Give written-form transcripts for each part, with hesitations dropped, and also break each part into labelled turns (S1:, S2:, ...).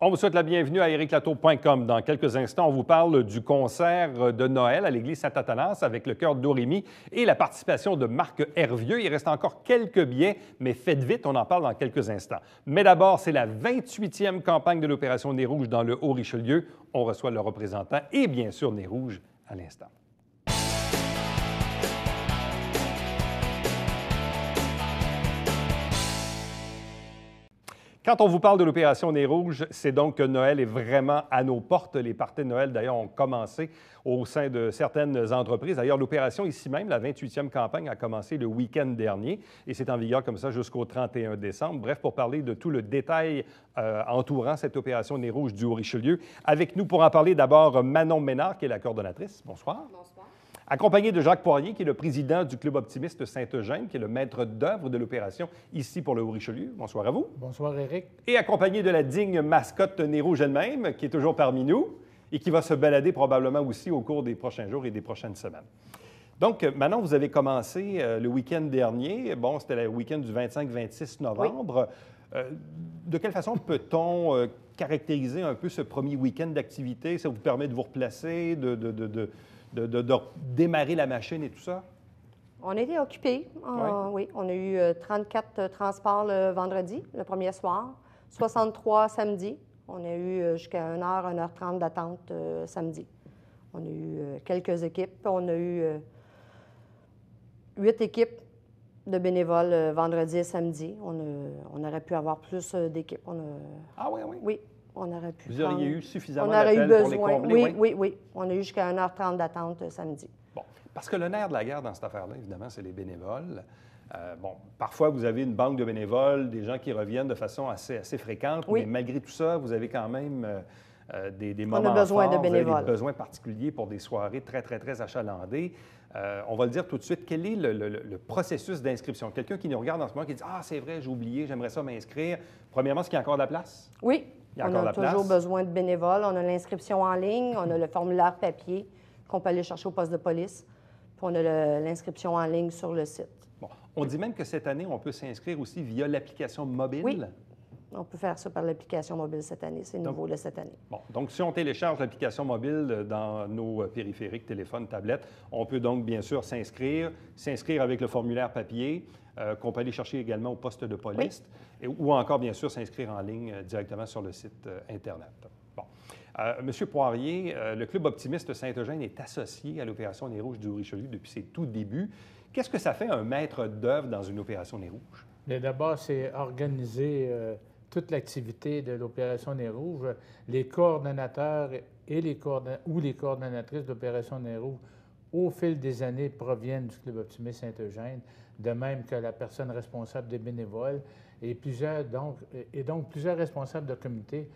S1: On vous souhaite la bienvenue à ericlatour.com. Dans quelques instants, on vous parle du concert de Noël à l'église Saint-Athanas avec le chœur d'Orimy et la participation de Marc Hervieux. Il reste encore quelques billets, mais faites vite, on en parle dans quelques instants. Mais d'abord, c'est la 28e campagne de l'Opération Nez Rouge dans le Haut-Richelieu. On reçoit le représentant et bien sûr Nez Rouge à l'instant. Quand on vous parle de l'Opération Nez Rouge, c'est donc que Noël est vraiment à nos portes. Les parties de Noël, d'ailleurs, ont commencé au sein de certaines entreprises. D'ailleurs, l'opération ici même, la 28e campagne, a commencé le week-end dernier et c'est en vigueur comme ça jusqu'au 31 décembre. Bref, pour parler de tout le détail entourant cette Opération Nez Rouge du Haut-Richelieu, avec nous pour en parler d'abord Manon Ménard, qui est la coordonnatrice. Bonsoir.
S2: Bonsoir.
S1: Accompagné de Jacques Poirier, qui est le président du Club optimiste Saint-Eugène, qui est le maître d'œuvre de l'opération ici pour le Haut-Richelieu. Bonsoir à vous.
S3: Bonsoir, Éric.
S1: Et accompagné de la digne mascotte Nez Rouge elle-même, qui est toujours parmi nous et qui va se balader probablement aussi au cours des prochains jours et des prochaines semaines. Donc, Manon, vous avez commencé le week-end dernier. Bon, c'était le week-end du 25-26 novembre. Oui. De quelle façon peut-on caractériser un peu ce premier week-end d'activité? Ça vous permet de vous replacer, de démarrer la machine et tout ça?
S2: On a été occupés. Oui, on a eu 34 transports le vendredi, le premier soir, 63 samedi. On a eu jusqu'à 1h, 1h30 d'attente samedi. On a eu quelques équipes. On a eu 8 équipes de bénévoles vendredi et samedi. On aurait pu avoir plus d'équipes.
S1: Ah oui, oui?
S2: Oui. On aurait pu
S1: Vous auriez eu suffisamment
S2: on aurait eu
S1: d'appels
S2: besoin.
S1: pour les combler?
S2: Oui. On a eu jusqu'à 1h30 d'attente samedi.
S1: Bon, parce que le nerf de la guerre dans cette affaire-là, évidemment, c'est les bénévoles. Parfois, vous avez une banque de bénévoles, des gens qui reviennent de façon assez fréquente,
S2: oui.
S1: Mais malgré tout ça, vous avez quand même des moments
S2: on a besoin
S1: forts,
S2: de bénévoles.
S1: Vous avez des besoins particuliers pour des soirées très, très, très achalandées. On va le dire tout de suite, quel est le processus d'inscription? Quelqu'un qui nous regarde en ce moment qui dit « Ah, c'est vrai, j'ai oublié, j'aimerais ça m'inscrire. » Premièrement, est-ce qu'il y a encore de la place?
S2: Oui. On a toujours besoin de bénévoles. On a l'inscription en ligne, on a le formulaire papier qu'on peut aller chercher au poste de police, puis on a l'inscription en ligne sur le site.
S1: Bon. On dit même que cette année, on peut s'inscrire aussi via l'application mobile.
S2: Oui, on peut faire ça par l'application mobile cette année. C'est nouveau de cette année.
S1: Bon, donc si on télécharge l'application mobile dans nos périphériques, téléphones, tablettes, on peut donc bien sûr s'inscrire avec le formulaire papier qu'on peut aller chercher également au poste de police, ou encore bien sûr s'inscrire en ligne directement sur le site Internet. Bon. Monsieur Poirier, le Club optimiste Saint-Eugène est associé à l'Opération Nez Rouge du Haut-Richelieu depuis ses tout débuts. Qu'est-ce que ça fait un maître d'œuvre dans une Opération Nez Rouge?
S3: D'abord, c'est organiser toute l'activité de l'Opération Nez Rouge. Les coordonnateurs et les coordonnatrices de l'Opération Nez Rouge, au fil des années, proviennent du Club optimiste Saint-Eugène, de même que la personne responsable des bénévoles. Et donc plusieurs responsables de comité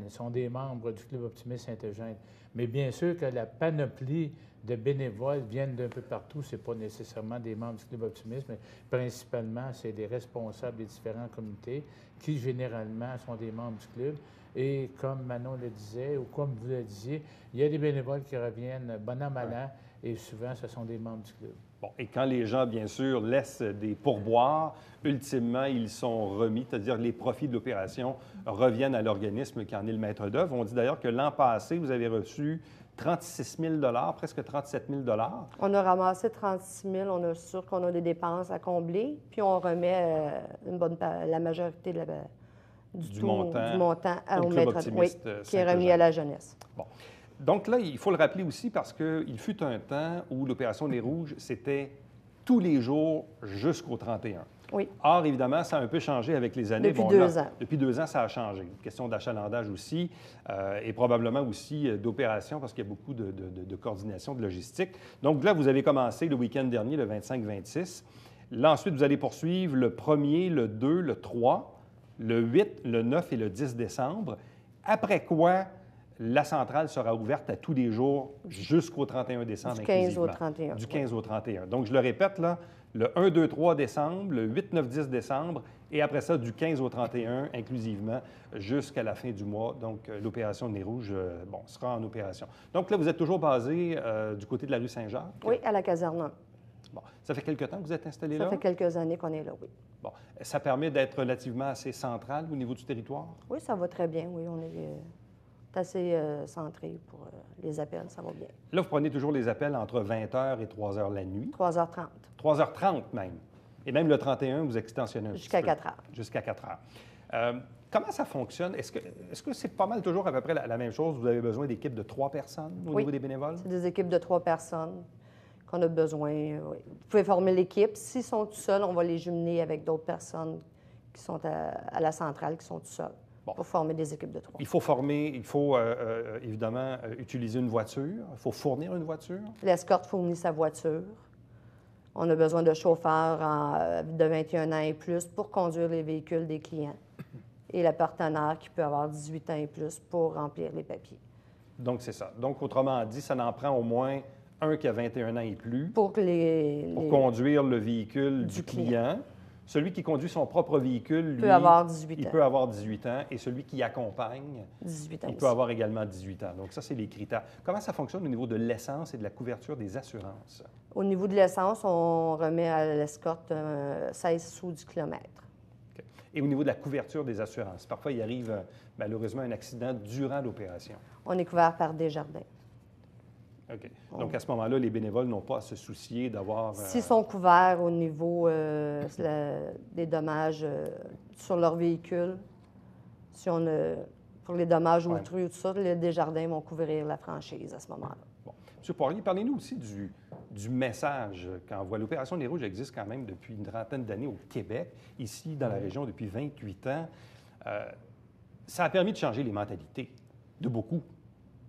S3: sont des membres du Club optimiste Saint-Eugène. Mais bien sûr que la panoplie de bénévoles viennent d'un peu partout. Ce n'est pas nécessairement des membres du Club optimiste, mais principalement, c'est des responsables des différents comités qui, généralement, sont des membres du club. Et comme Manon le disait, ou comme vous le disiez, il y a des bénévoles qui reviennent bon an, mal an, et souvent, ce sont des membres du club.
S1: Bon, et quand les gens, bien sûr, laissent des pourboires, ultimement, ils sont remis, c'est-à-dire les profits de l'opération reviennent à l'organisme qui en est le maître d'œuvre. On dit d'ailleurs que l'an passé, vous avez reçu 36 000 presque 37 000
S2: On a ramassé 36 000 On est sûr qu'on a des dépenses à combler, puis on remet la majorité du montant au maître d'œuvre, qui est remis à la jeunesse.
S1: Bon. Donc là, il faut le rappeler aussi parce qu'il fut un temps où l'Opération Nez Rouge, c'était tous les jours jusqu'au 31.
S2: Oui.
S1: Or, évidemment, ça a un peu changé avec les années.
S2: Depuis 2 ans.
S1: Depuis 2 ans, ça a changé. Question d'achalandage aussi et probablement aussi d'opération parce qu'il y a beaucoup de coordination, de logistique. Donc là, vous avez commencé le week-end dernier, le 25-26. Là, ensuite, vous allez poursuivre le 1er, le 2, le 3, le 8, le 9 et le 10 décembre. Après quoi, la centrale sera ouverte à tous les jours jusqu'au 31 décembre.
S2: Du 15 au 31.
S1: Du 15 au 31. Donc, je le répète, là, le 1, 2, 3 décembre, le 8, 9, 10 décembre, et après ça, du 15 au 31, inclusivement, jusqu'à la fin du mois. Donc, l'opération Nez Rouge, sera en opération. Donc, là, vous êtes toujours basé du côté de la rue Saint-Jacques?
S2: Oui, à la caserne 1.
S1: Bon. Ça fait quelque temps que vous êtes installé là?
S2: Ça fait quelques années qu'on est là, oui.
S1: Bon. Ça permet d'être relativement assez central au niveau du territoire?
S2: Oui, ça va très bien, oui. On est assez centré pour les appels, ça va bien.
S1: Là, vous prenez toujours les appels entre 20h et 3h la nuit.
S2: 3h30.
S1: 3h30 même. Et même le 31, vous extensionnez un petit peu.
S2: Jusqu'à 4h.
S1: Jusqu'à 4h. Comment ça fonctionne? Est-ce que c'est pas mal toujours à peu près la même chose? Vous avez besoin d'équipes de 3 personnes au niveau des bénévoles?
S2: C'est des équipes de 3 personnes qu'on a besoin. Oui. Vous pouvez former l'équipe. S'ils sont tout seuls, on va les jumeler avec d'autres personnes qui sont à la centrale, qui sont tout seuls, pour former des équipes de 3.
S1: Il faut évidemment utiliser une voiture. Il faut fournir une voiture.
S2: L'escorte fournit sa voiture. On a besoin de chauffeurs de 21 ans et plus pour conduire les véhicules des clients. Et le partenaire qui peut avoir 18 ans et plus pour remplir les papiers.
S1: Donc, c'est ça. Donc, autrement dit, ça en prend au moins un qui a 21 ans et plus
S2: pour
S1: conduire le véhicule du client. Celui qui conduit son propre véhicule, lui,
S2: peut avoir 18 ans.
S1: Il peut avoir 18 ans. Et celui qui accompagne,
S2: 18 ans
S1: il
S2: aussi.
S1: peut avoir également 18 ans. Donc, ça, c'est les critères. Comment ça fonctionne au niveau de l'essence et de la couverture des assurances?
S2: Au niveau de l'essence, on remet à l'escorte 16 sous du kilomètre.
S1: Okay. Et au niveau de la couverture des assurances, parfois, il arrive malheureusement un accident durant l'opération.
S2: On est couvert par Desjardins.
S1: OK. Donc, à ce moment-là, les bénévoles n'ont pas à se soucier d'avoir...
S2: S'ils sont couverts au niveau des dommages sur leur véhicule, si on a, pour les dommages autrui ou tout ça, les Desjardins vont couvrir la franchise à ce moment-là.
S1: Bon. M. Poirier, parlez-nous aussi du message qu'envoie. L'Opération Nez Rouges existe quand même depuis une trentaine d'années au Québec, ici dans la région depuis 28 ans. Ça a permis de changer les mentalités de beaucoup.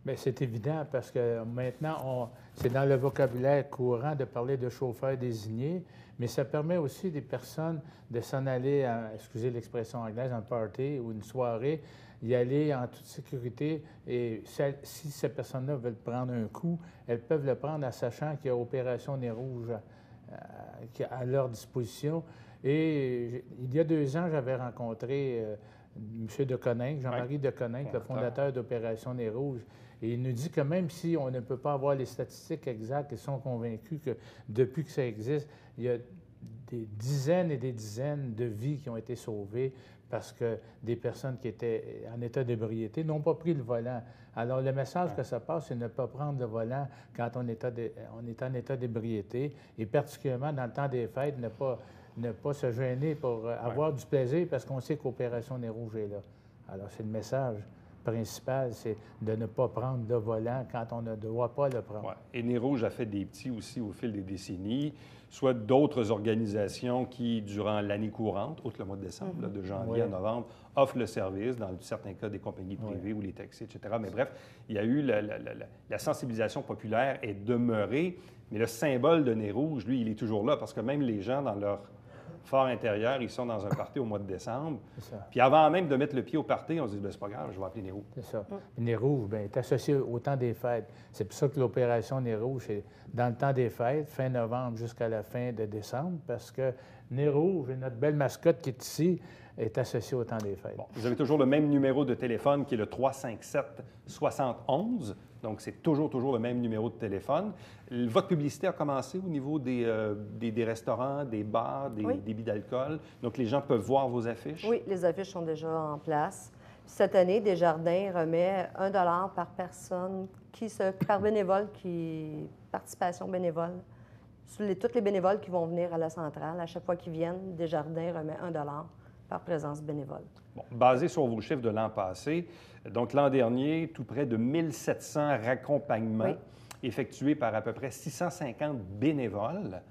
S3: Bien, c'est évident parce que maintenant, c'est dans le vocabulaire courant de parler de chauffeur désigné, mais ça permet aussi des personnes de s'en aller, excusez l'expression anglaise, un party ou une soirée, y aller en toute sécurité. Et si ces personnes-là veulent prendre un coup, elles peuvent le prendre en sachant qu'il y a Opération Nez Rouges à leur disposition. Et il y a 2 ans, j'avais rencontré M. Deconinck, Jean-Marie Deconinck, le fondateur d'Opération Nez Rouges. Et il nous dit que même si on ne peut pas avoir les statistiques exactes, ils sont convaincus que depuis que ça existe, il y a des dizaines et des dizaines de vies qui ont été sauvées parce que des personnes qui étaient en état d'ébriété n'ont pas pris le volant. Alors, le message que ça passe, c'est ne pas prendre le volant quand on est en état d'ébriété, et particulièrement dans le temps des fêtes, ne pas se gêner pour avoir du plaisir parce qu'on sait qu'Opération Nez Rouges est là. Alors, c'est le message principal, c'est de ne pas prendre le volant quand on ne doit pas le prendre.
S1: Ouais. Et Nez Rouges a fait des petits aussi au fil des décennies, soit d'autres organisations qui, durant l'année courante, outre le mois de décembre, là, de janvier à novembre, offrent le service, dans certains cas des compagnies privées ou les taxis, etc. Mais bref, il y a eu la sensibilisation populaire est demeurée, mais le symbole de Nez Rouges, lui, il est toujours là, parce que même les gens, dans leur fort intérieur, ils sont dans un party au mois de décembre. Puis avant même de mettre le pied au party, on se dit, c'est pas grave, je vais appeler Nez Rouges.
S3: C'est ça. Nez Rouges, bien, est associé au temps des fêtes. C'est pour ça que l'opération Nez Rouges, c'est dans le temps des fêtes, fin novembre jusqu'à la fin de décembre, parce que Nez Rouges, notre belle mascotte qui est ici, est associée au temps des fêtes.
S1: Bon, vous avez toujours le même numéro de téléphone qui est le 357-71. Donc, c'est toujours le même numéro de téléphone. Votre publicité a commencé au niveau des restaurants, des bars, des débits d'alcool. Donc, les gens peuvent voir vos affiches?
S2: Oui, les affiches sont déjà en place. Cette année, Desjardins remet 1 $ par personne, par bénévole, participation bénévole. Tous les bénévoles qui vont venir à la centrale, à chaque fois qu'ils viennent, Desjardins remet 1 $ par présence bénévole.
S1: Bon, basé sur vos chiffres de l'an passé, donc l'an dernier, tout près de 1700 raccompagnements effectués par à peu près 650 bénévoles.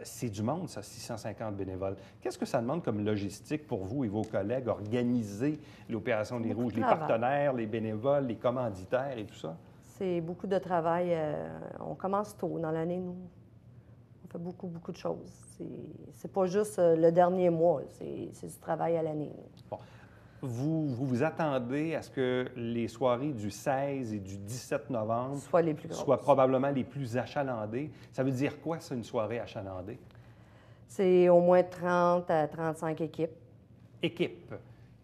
S1: C'est du monde, ça, 650 bénévoles. Qu'est-ce que ça demande comme logistique pour vous et vos collègues, organiser l'Opération Nez Rouges, les partenaires, les bénévoles, les commanditaires et tout ça?
S2: C'est beaucoup de travail. On commence tôt dans l'année, nous. On fait beaucoup de choses. C'est pas juste le dernier mois, c'est du travail à l'année.
S1: Bon. Vous attendez à ce que les soirées du 16 et du 17 novembre soient probablement les plus achalandées. Ça veut dire quoi, ça, une soirée achalandée?
S2: C'est au moins 30 à 35 équipes.
S1: Équipes.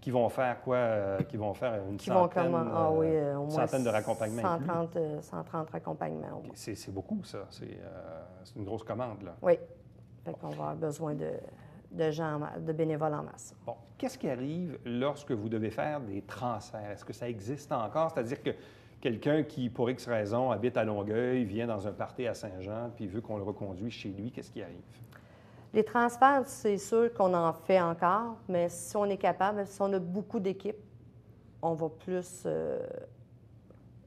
S1: qui vont faire quoi? Qui vont faire une centaine,
S2: au moins
S1: centaine de raccompagnements.
S2: 130 raccompagnements.
S1: C'est beaucoup, ça. C'est une grosse commande, là.
S2: Oui. Fait qu'on va avoir besoin de gens, de bénévoles en masse.
S1: Bon. Qu'est-ce qui arrive lorsque vous devez faire des transferts? Est-ce que ça existe encore? C'est-à-dire que quelqu'un qui, pour X raison, habite à Longueuil, vient dans un party à Saint-Jean, puis veut qu'on le reconduise chez lui, qu'est-ce qui arrive?
S2: Les transferts, c'est sûr qu'on en fait encore, mais si on est capable, si on a beaucoup d'équipes, on va plus...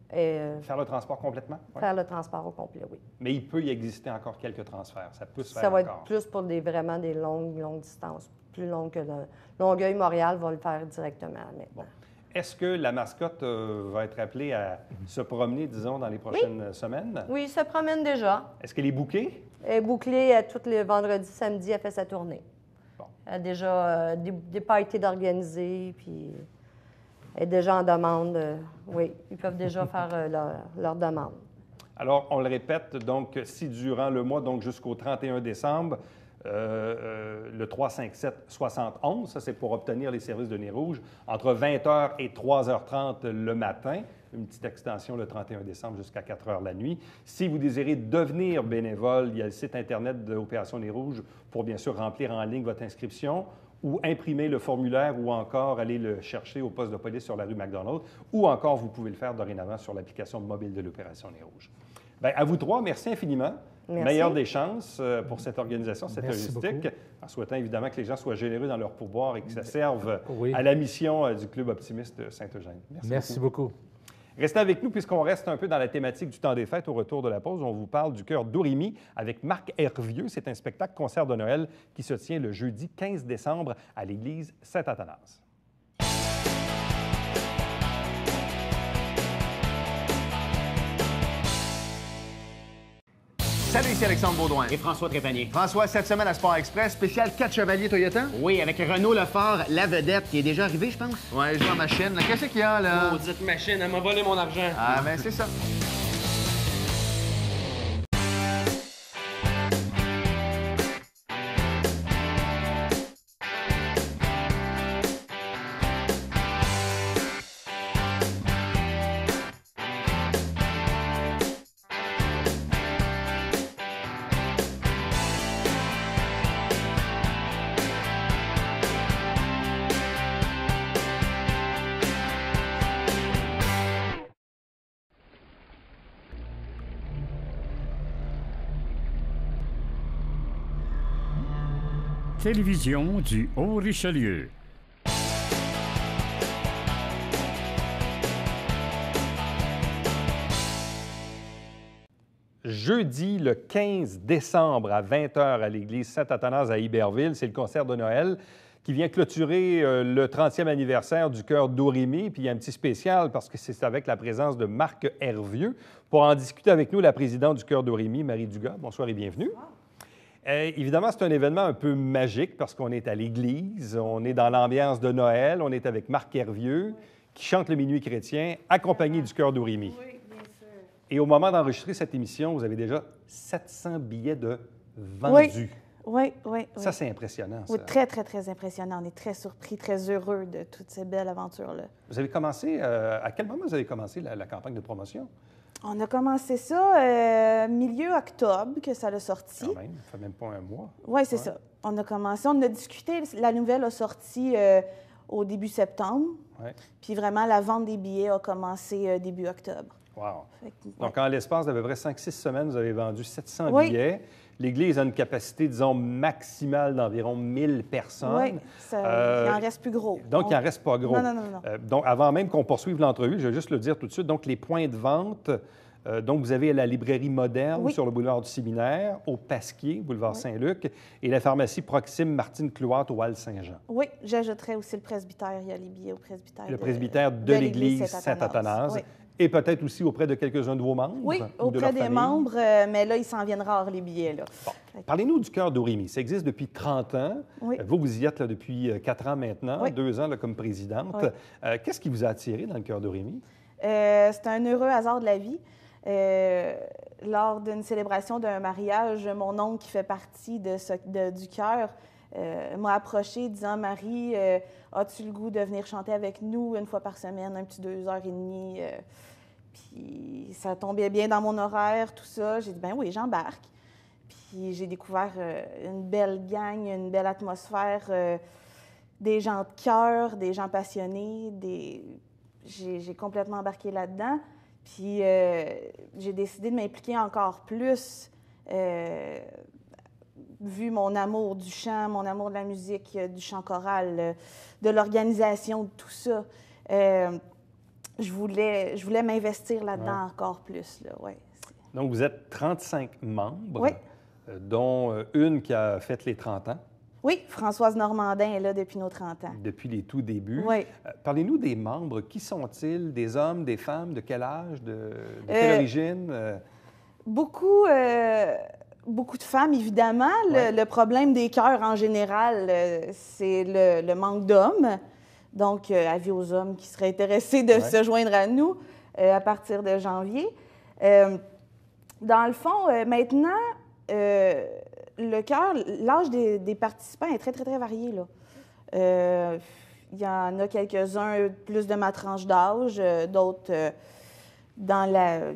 S1: faire le transport complètement?
S2: Faire le transport au complet, oui.
S1: Mais il peut y exister encore quelques transferts. Ça peut se faire
S2: Ça va
S1: encore.
S2: être plus pour vraiment des longues distances, plus longues que Longueuil-Montréal va le faire directement maintenant.
S1: Bon. Est-ce que la mascotte va être appelée à se promener, disons, dans les prochaines semaines?
S2: Oui, il se promène déjà.
S1: Est-ce qu'elle est bookée?
S2: Elle est bouclée tous les vendredis, samedis, elle fait sa tournée.
S1: Bon.
S2: Elle a déjà des parties d'organiser, puis elle est déjà en demande. Oui, ils peuvent déjà faire leur demande.
S1: Alors, on le répète, donc, si durant le mois, donc jusqu'au 31 décembre, le 357-71, ça c'est pour obtenir les services de Nez Rouge, entre 20h et 3h30 le matin, une petite extension le 31 décembre jusqu'à 4h la nuit. Si vous désirez devenir bénévole, il y a le site Internet de l'Opération Nez Rouge pour bien sûr remplir en ligne votre inscription ou imprimer le formulaire ou encore aller le chercher au poste de police sur la rue McDonald ou encore vous pouvez le faire dorénavant sur l'application mobile de l'Opération Nez Rouge. Bien, à vous trois, merci infiniment.
S2: Merci.
S1: Meilleure des chances pour cette organisation, cette
S3: Merci
S1: logistique,
S3: beaucoup.
S1: en souhaitant évidemment que les gens soient généreux dans leur pourboire et que ça serve
S3: Oui.
S1: à la mission du Club optimiste de Saint-Eugène.
S3: Merci beaucoup.
S1: Restez avec nous puisqu'on reste un peu dans la thématique du temps des fêtes. Au retour de la pause, on vous parle du Chœur d'Orimy avec Marc Hervieux. C'est un spectacle concert de Noël qui se tient le jeudi 15 décembre à l'église Saint-Athanase.
S4: Salut, ici Alexandre Baudouin.
S5: Et François Trépanier.
S4: François, cette semaine à Sport Express, spécial 4 Chevaliers Toyota.
S5: Oui, avec Renaud Lefort, la vedette, qui est déjà arrivé, je pense.
S4: Ouais, je vois ma chaîne. Qu'est-ce qu'il y a, là?
S5: Maudite machine, elle m'a volé mon argent.
S4: Ah, ben c'est ça.
S6: Télévision du Haut-Richelieu.
S1: Jeudi, le 15 décembre à 20h à l'église Saint-Athanase à Iberville, c'est le concert de Noël qui vient clôturer le 30e anniversaire du Chœur d'Orimy. Puis il y a un petit spécial parce que c'est avec la présence de Marc Hervieux. Pour en discuter avec nous, la présidente du Chœur d'Orimy, Marie Dugas. Bonsoir et bienvenue. Évidemment, c'est un événement un peu magique parce qu'on est à l'église, on est dans l'ambiance de Noël, on est avec Marc Hervieux qui chante le Minuit chrétien, accompagné du Chœur d'Orimy.
S7: Oui, bien sûr.
S1: Et au moment d'enregistrer cette émission, vous avez déjà 700 billets de vendus.
S7: Oui.
S1: Ça, c'est impressionnant, ça.
S7: Oui, très, très, très impressionnant. On est très surpris, très heureux de toute cette belle aventure-là.
S1: Vous avez commencé, à quel moment vous avez commencé la campagne de promotion?
S7: On a commencé ça milieu octobre, que ça l'a sorti.
S1: Quand même, ça fait même pas un mois.
S7: Oui, c'est ça. On a commencé, on a discuté, la nouvelle a sorti au début septembre.
S1: Ouais.
S7: Puis vraiment, la vente des billets a commencé début octobre.
S1: Wow.
S7: Fait que, ouais.
S1: Donc, en l'espace d'à peu près 5-6 semaines, vous avez vendu 700
S7: Oui.
S1: billets. L'Église a une capacité, disons, maximale d'environ 1000 personnes.
S7: Oui, il en reste plus gros.
S1: Donc, il n'en reste pas gros.
S7: Non.
S1: Donc, avant même qu'on poursuive l'entrevue, je vais juste le dire tout de suite. Donc, les points de vente, donc vous avez la librairie Moderne
S7: Oui.
S1: sur le boulevard du Séminaire, au Pasquier, boulevard Saint-Luc, et la pharmacie Proxime Martine Cloître au Halles-Saint-Jean.
S7: Oui, j'ajouterais aussi le presbytère. Il y a les billets au presbytère.
S1: Le presbytère de l'Église Saint-Athanase.
S7: Oui.
S1: Et peut-être aussi auprès de quelques-uns de vos membres?
S7: Oui,
S1: ou de
S7: auprès
S1: leur
S7: des
S1: famille?
S7: membres, mais là, ils s'en viennent rares, les billets. Là.
S1: Bon. Parlez-nous du Chœur d'Orimy. Ça existe depuis 30 ans.
S7: Oui.
S1: Vous y êtes là, depuis 4 ans maintenant,
S7: Oui.
S1: 2 ans là, comme présidente.
S7: Oui.
S1: Qu'est-ce qui vous a attiré dans le Chœur d'Orimy?
S7: C'est un heureux hasard de la vie. Lors d'une célébration d'un mariage, mon oncle qui fait partie du chœur m'a approché disant « Marie, as-tu le goût de venir chanter avec nous une fois par semaine, un petit 2h30 Puis ça tombait bien dans mon horaire, tout ça. J'ai dit « Ben oui, j'embarque. » Puis j'ai découvert une belle gang, une belle atmosphère, des gens de cœur, des gens passionnés. J'ai complètement embarqué là-dedans. Puis j'ai décidé de m'impliquer encore plus, vu mon amour du chant, mon amour de la musique, du chant choral, de l'organisation, de tout ça. Je voulais m'investir là-dedans encore plus. Là, ouais.
S1: Donc, vous êtes 35 membres,
S7: oui.
S1: Dont une qui a fait les 30 ans.
S7: Oui, Françoise Normandin est là depuis nos 30 ans.
S1: Depuis les tout débuts.
S7: Oui.
S1: Parlez-nous des membres. Qui sont-ils? Des hommes, des femmes? De quel âge? De quelle origine?
S7: Beaucoup de femmes, évidemment. Le problème des chœurs, en général, c'est le manque d'hommes. Donc, avis aux hommes qui seraient intéressés de se joindre à nous à partir de janvier. Dans le fond, maintenant, le chœur, l'âge des participants est très, très, très varié, là. Il y en a quelques-uns plus de ma tranche d'âge, d'autres dans la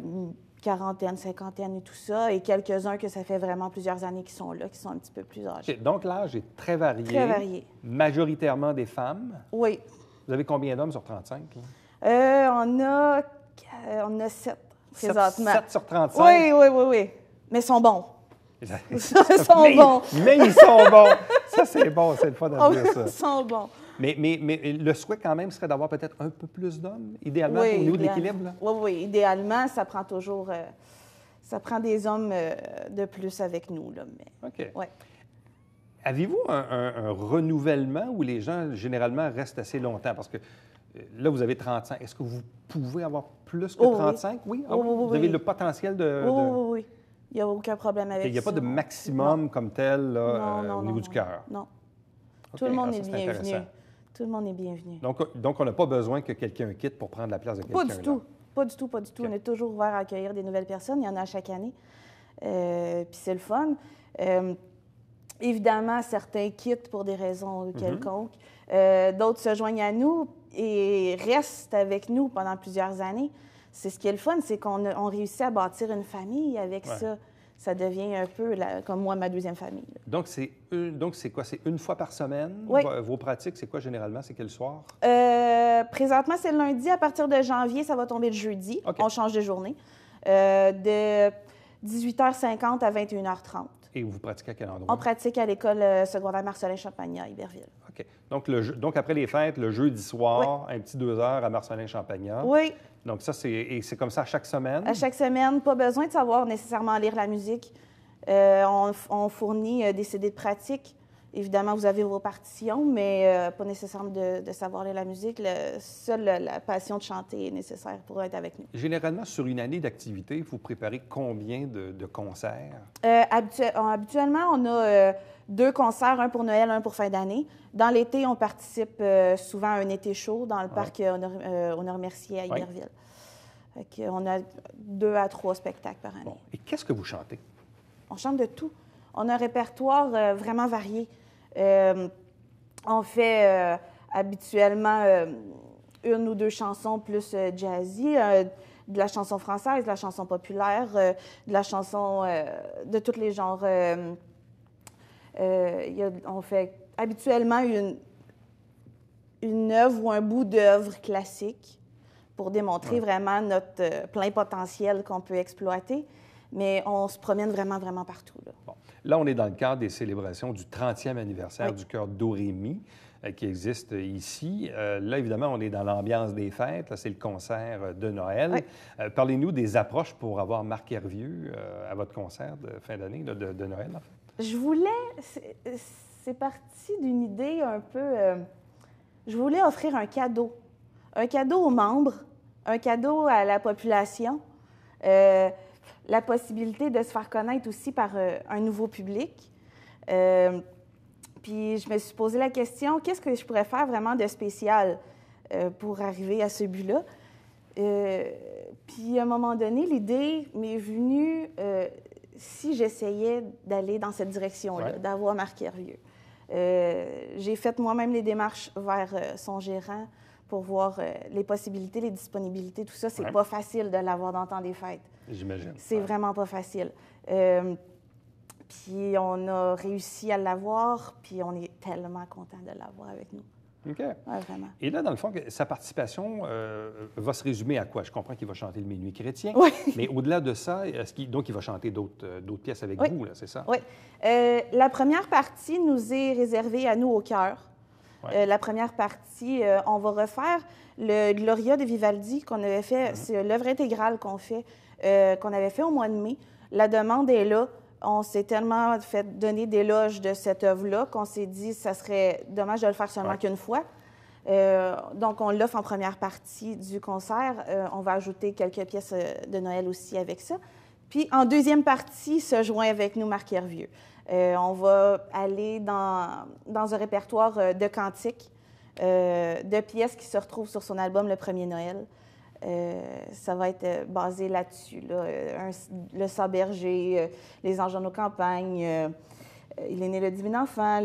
S7: quarantaine, cinquantaine et tout ça, et quelques-uns que ça fait vraiment plusieurs années qu'ils sont là, qui sont un petit peu plus âgés.
S1: Okay, donc, l'âge est très varié.
S7: Très varié.
S1: Majoritairement des femmes.
S7: Oui.
S1: Vous avez combien d'hommes sur 35?
S7: On a 7 présentement.
S1: 7 sur 35?
S7: Oui. Mais ils sont bons. Ils sont bons.
S1: Mais ils sont bons. Ça, c'est bon, c'est le fun de dire ça.
S7: Ils sont bons.
S1: Mais le souhait, quand même, serait d'avoir peut-être un peu plus d'hommes, idéalement, au niveau de l'équilibre?
S7: Oui. Idéalement, ça prend toujours... ça prend des hommes de plus avec nous, là. Mais,
S1: OK.
S7: Ouais.
S1: Avez-vous un renouvellement où les gens, généralement, restent assez longtemps? Parce que là, vous avez 35. Est-ce que vous pouvez avoir plus que 35? Oui. Vous avez le potentiel de...
S7: Oui. Il n'y a aucun problème avec ça.
S1: Il n'y a pas de maximum comme tel là, au niveau du cœur?
S7: Non.
S1: Okay.
S7: Tout le monde est bienvenu. Tout le monde est bienvenu.
S1: Donc on n'a pas besoin que quelqu'un quitte pour prendre la place de quelqu'un.
S7: Pas du tout. Pas du tout.
S1: Okay.
S7: On est toujours ouvert à accueillir des nouvelles personnes. Il y en a chaque année. Puis c'est le fun. Évidemment, certains quittent pour des raisons quelconques. D'autres se joignent à nous et restent avec nous pendant plusieurs années. C'est ce qui est le fun, c'est qu'on réussit à bâtir une famille avec ça. Ça devient un peu comme moi, ma deuxième famille. Là.
S1: Donc, c'est quoi? C'est une fois par semaine?
S7: Oui.
S1: Vos pratiques, c'est quoi généralement? C'est quel soir?
S7: Présentement, c'est le lundi. À partir de janvier, ça va tomber le jeudi.
S1: Okay.
S7: On change de journée. De 18h50 à 21h30.
S1: Et vous pratiquez à quel endroit?
S7: On pratique à l'école secondaire Marcelin-Champagnat à Iberville.
S1: OK. Donc, après les fêtes, le jeudi soir, un petit 2 heures à Marcelin-Champagnat.
S7: Oui.
S1: Donc, ça, c'est comme ça à chaque semaine?
S7: À chaque semaine. Pas besoin de savoir nécessairement lire la musique. On fournit des CD de pratique. Évidemment, vous avez vos partitions, mais pas nécessairement de savoir lire la musique. Seule la passion de chanter est nécessaire pour être avec nous.
S1: Généralement, sur une année d'activité, vous préparez combien de concerts?
S7: Habituellement, on a 2 concerts, un pour Noël, un pour fin d'année. Dans l'été, on participe souvent à un été chaud dans le parc Honor-Mercier à Iberville. On a 2 à 3 spectacles par année.
S1: Bon. Et qu'est-ce que vous chantez?
S7: On chante de tout. On a un répertoire vraiment varié. On fait habituellement 1 ou 2 chansons plus jazzy, de la chanson française, de la chanson populaire, de la chanson de tous les genres. On fait habituellement une œuvre ou un bout d'œuvre classique pour démontrer vraiment notre plein potentiel qu'on peut exploiter. Mais on se promène vraiment, vraiment partout. Là.
S1: Bon. Là, on est dans le cadre des célébrations du 30e anniversaire du chœur Dorémy qui existe ici. Là, évidemment, on est dans l'ambiance des fêtes. Là, c'est le concert de Noël. Parlez-nous des approches pour avoir Marc Hervieux à votre concert de fin d'année, de Noël, en fait.
S7: Je voulais... C'est parti d'une idée un peu... je voulais offrir un cadeau. Un cadeau aux membres, un cadeau à la population. La possibilité de se faire connaître aussi par un nouveau public. Puis je me suis posé la question, qu'est-ce que je pourrais faire vraiment de spécial pour arriver à ce but-là? Puis à un moment donné, l'idée m'est venue, si j'essayais d'aller dans cette direction-là, d'avoir Marc Hervieux. J'ai fait moi-même les démarches vers son gérant pour voir les possibilités, les disponibilités, tout ça. C'est pas facile de l'avoir dans le temps des fêtes.
S1: J'imagine.
S7: C'est vraiment pas facile. Puis on a réussi à l'avoir, puis on est tellement content de l'avoir avec nous.
S1: OK.
S7: Ouais, vraiment.
S1: Et là, dans le fond, sa participation va se résumer à quoi? Je comprends qu'il va chanter le Minuit chrétien,
S7: Oui.
S1: mais au-delà de ça, donc il va chanter d'autres pièces avec
S7: Oui.
S1: vous, là, c'est ça?
S7: Oui. La première partie nous est réservée à nous au chœur.
S1: Ouais.
S7: La première partie, on va refaire le Gloria de Vivaldi qu'on avait fait. C'est l'œuvre intégrale qu'on avait fait au mois de mai. La demande est là. On s'est tellement fait donner d'éloges de cette œuvre-là qu'on s'est dit que ça serait dommage de le faire seulement qu'une fois. Donc, on l'offre en première partie du concert. On va ajouter quelques pièces de Noël aussi avec ça. Puis, en deuxième partie, se joint avec nous Marc Hervieux. On va aller dans un répertoire de cantiques, de pièces qui se retrouvent sur son album Le Premier Noël. Ça va être basé là-dessus, là. Le Saint-Berger, Les Anges dans nos campagnes, Il est né le divin enfant,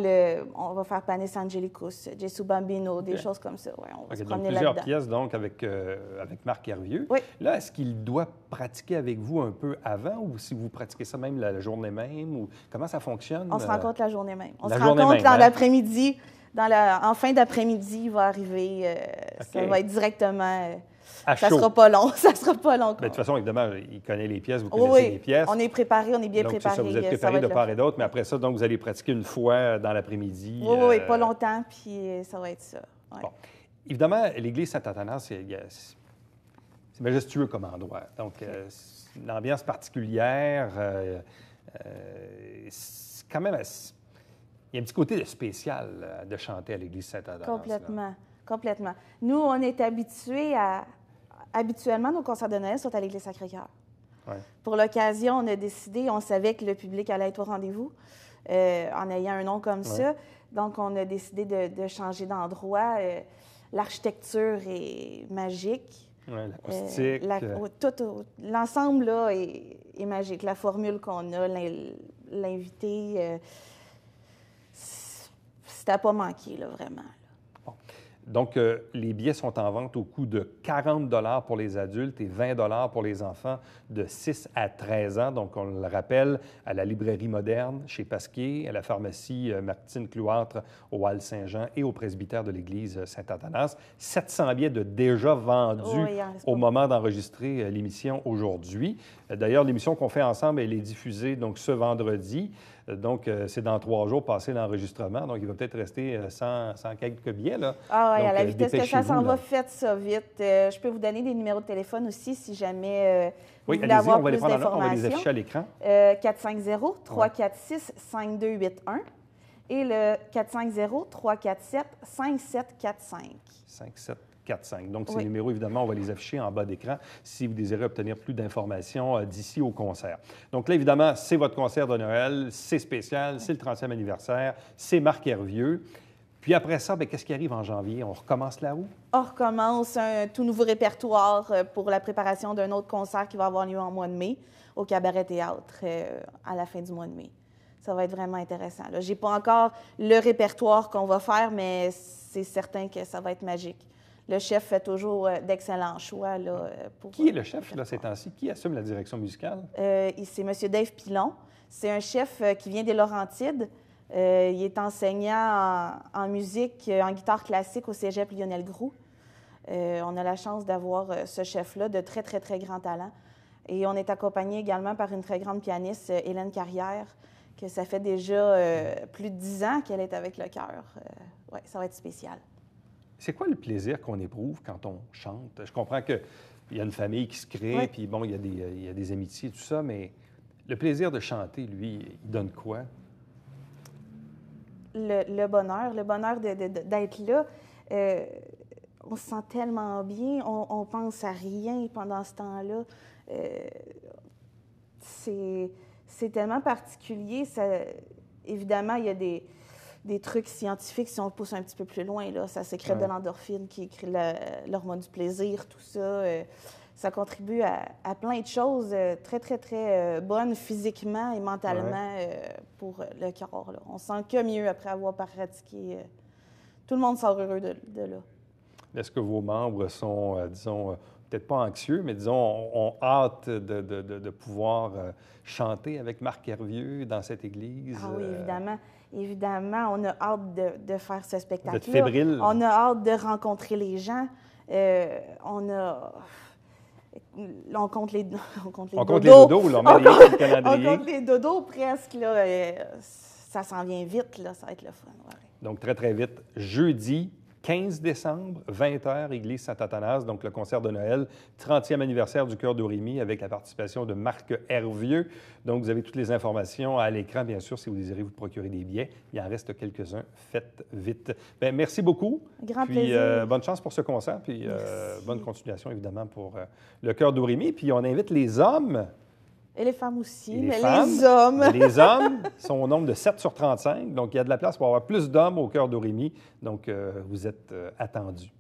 S7: on va faire Panis Angelicus, Gesù Bambino, des choses comme ça. Ouais, on va se
S1: donc
S7: promener
S1: plusieurs
S7: là-dedans.
S1: pièces donc avec Marc Hervieux.
S7: Oui.
S1: Là, est-ce qu'il doit pratiquer avec vous un peu avant ou si vous pratiquez ça même la journée même? Ou comment ça fonctionne?
S7: On se rencontre la journée même. On
S1: La
S7: se
S1: journée
S7: rencontre
S1: même,
S7: dans
S1: hein?
S7: l'après-midi. En fin d'après-midi, il va arriver. Ça va être directement.
S1: À
S7: Ça
S1: chaud.
S7: sera pas long. Ça sera pas long.
S1: Ben, de toute façon, évidemment, il connaît les pièces, vous
S7: Oui,
S1: connaissez
S7: oui.
S1: les pièces.
S7: On est préparé, on est bien
S1: Donc, c'est
S7: préparé.
S1: ça, vous êtes
S7: Ça
S1: préparé
S7: va
S1: de
S7: être
S1: part
S7: le
S1: et d'autre, mais après ça, donc, vous allez pratiquer une fois dans l'après-midi.
S7: Oui, oui, pas longtemps, puis ça va être ça. Ouais.
S1: Bon. Évidemment, l'église Saint-Athanas, c'est majestueux comme endroit. Donc, c'est une ambiance particulière. C'est quand même... Il y a un petit côté de spécial de chanter à l'église Saint-Athanas.
S7: Complètement, complètement. Nous, on est habitués à... Habituellement, nos concerts de Noël sont à l'église Sacré-Cœur.
S1: Ouais.
S7: Pour l'occasion, on a décidé, on savait que le public allait être au rendez-vous en ayant un nom comme ça. Donc, on a décidé de changer d'endroit. L'architecture est magique.
S1: Ouais, l'acoustique.
S7: L'ensemble là, est magique. La formule qu'on a, l'invité, c'était à pas manquer, là, vraiment.
S1: Bon. Donc, les billets sont en vente au coût de 40 $ pour les adultes et 20 $ pour les enfants de 6 à 13 ans. Donc, on le rappelle, à la librairie moderne, chez Pasquier, à la pharmacie Martine Cloître, au Halles-Saint-Jean et au presbytère de l'église Saint-Athanas. 700 billets de déjà vendus au moment d'enregistrer l'émission aujourd'hui. D'ailleurs, l'émission qu'on fait ensemble, elle est diffusée donc ce vendredi. Donc, c'est dans 3 jours passé l'enregistrement. Donc, il va peut-être rester 100 quelques billets, là.
S7: Ah oui,
S1: donc,
S7: à la vitesse que ça s'en
S1: là.
S7: va, faites ça vite. Je peux vous donner des numéros de téléphone aussi si jamais vous
S1: Oui,
S7: voulez
S1: allez-y,
S7: avoir
S1: on va les
S7: plus
S1: prendre en note, on va les
S7: d'informations.
S1: afficher à l'écran.
S7: 450-346-5281 et le 450-347-5745.
S1: 5745. Donc, ces
S7: Oui.
S1: numéros, évidemment, on va les afficher en bas d'écran si vous désirez obtenir plus d'informations d'ici au concert. Donc là, évidemment, c'est votre concert de Noël, c'est spécial, c'est le 30e anniversaire, c'est Marc Hervieux. Puis après ça, bien, qu'est-ce qui arrive en janvier? On recommence la roue?
S7: On recommence un tout nouveau répertoire pour la préparation d'un autre concert qui va avoir lieu en mois de mai au Cabaret Théâtre à la fin du mois de mai. Ça va être vraiment intéressant. Je n'ai pas encore le répertoire qu'on va faire, mais c'est certain que ça va être magique. Le chef fait toujours d'excellents choix. Là,
S1: Qui est le chef, là, ces temps-ci? Qui assume la direction musicale?
S7: C'est M. Dave Pilon. C'est un chef qui vient des Laurentides. Il est enseignant en musique, en guitare classique au cégep Lionel Groux. On a la chance d'avoir ce chef-là de très, très, très grand talent. Et on est accompagné également par une très grande pianiste, Hélène Carrière, que ça fait déjà plus de 10 ans qu'elle est avec le chœur. Oui, ça va être spécial.
S1: C'est quoi le plaisir qu'on éprouve quand on chante? Je comprends qu'il y a une famille qui se crée, puis bon, il y a des amitiés, tout ça, mais le plaisir de chanter, lui, il donne quoi? Le
S7: bonheur d'être là. On se sent tellement bien, on pense à rien pendant ce temps-là. C'est tellement particulier. Évidemment, il y a des trucs scientifiques, si on le pousse un petit peu plus loin, là, ça sécrète de l'endorphine qui crée l'hormone du plaisir, tout ça. Ça contribue à plein de choses très, très, très bonnes physiquement et mentalement pour le quart. Là. On se sent que mieux après avoir pratiqué. Tout le monde sort heureux de là.
S1: Est-ce que vos membres sont, disons, peut-être pas anxieux, mais disons, ont hâte de pouvoir chanter avec Marc Hervieux dans cette église?
S7: Ah oui, évidemment. Évidemment, on a hâte de faire ce spectacle-là.
S1: Vous êtes fébrile?
S7: On a hâte de rencontrer les gens. On compte les dodos.
S1: On compte les dodos, là, on met les calendriers.
S7: On compte les dodos presque, là. Ça s'en vient vite, là. Ça va être le fun. Ouais.
S1: Donc, très, très vite. Jeudi 15 décembre, 20h, Église Saint-Athanas, donc le concert de Noël, 30e anniversaire du Chœur d'Orimy avec la participation de Marc Hervieux. Donc, vous avez toutes les informations à l'écran, bien sûr, si vous désirez vous procurer des billets. Il en reste quelques-uns. Faites vite. Bien, merci beaucoup.
S7: Grand
S1: puis,
S7: plaisir.
S1: bonne chance pour ce concert, puis bonne continuation, évidemment, pour le Chœur d'Orimy. Puis, on invite les hommes.
S7: Et les femmes aussi,
S1: Et
S7: mais
S1: femmes,
S7: les hommes.
S1: Les hommes sont au nombre de 7 sur 35. Donc, il y a de la place pour avoir plus d'hommes au Chœur d'Orimy. Donc, vous êtes attendus.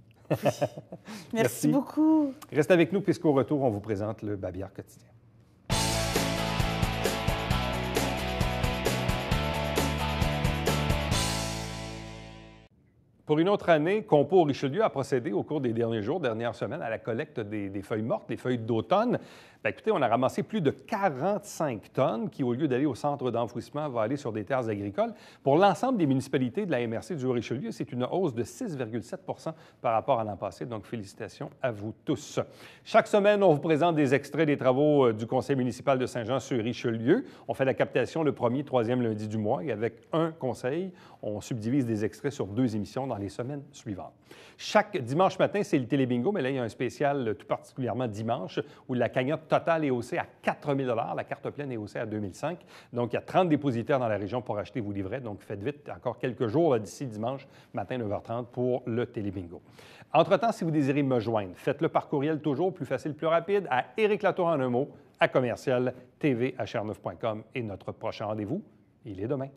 S7: Merci beaucoup.
S1: Restez avec nous puisqu'au retour, on vous présente le Babillard quotidien. Pour une autre année, Compo Richelieu a procédé au cours des derniers jours, dernières semaines, à la collecte des feuilles mortes, des feuilles d'automne. Bien, écoutez, on a ramassé plus de 45 tonnes qui, au lieu d'aller au centre d'enfouissement, va aller sur des terres agricoles. Pour l'ensemble des municipalités de la MRC du Haut-Richelieu, c'est une hausse de 6,7 % par rapport à l'an passé. Donc, félicitations à vous tous. Chaque semaine, on vous présente des extraits des travaux du Conseil municipal de Saint-Jean-sur-Richelieu. On fait la captation le premier, troisième lundi du mois et avec un conseil, on subdivise des extraits sur 2 émissions dans les semaines suivantes. Chaque dimanche matin, c'est le télébingo, mais là, il y a un spécial tout particulièrement dimanche où la cagnotte totale est haussée à 4 000 $. La carte pleine est haussée à 2 500 $. Donc, il y a 30 dépositaires dans la région pour acheter vos livrets. Donc, faites vite, encore quelques jours d'ici dimanche matin 9h30 pour le télébingo. Entre-temps, si vous désirez me joindre, faites-le par courriel toujours, plus facile, plus rapide, à Éric Latour en un mot, à commercial tvhr9.com. Et notre prochain rendez-vous, il est demain.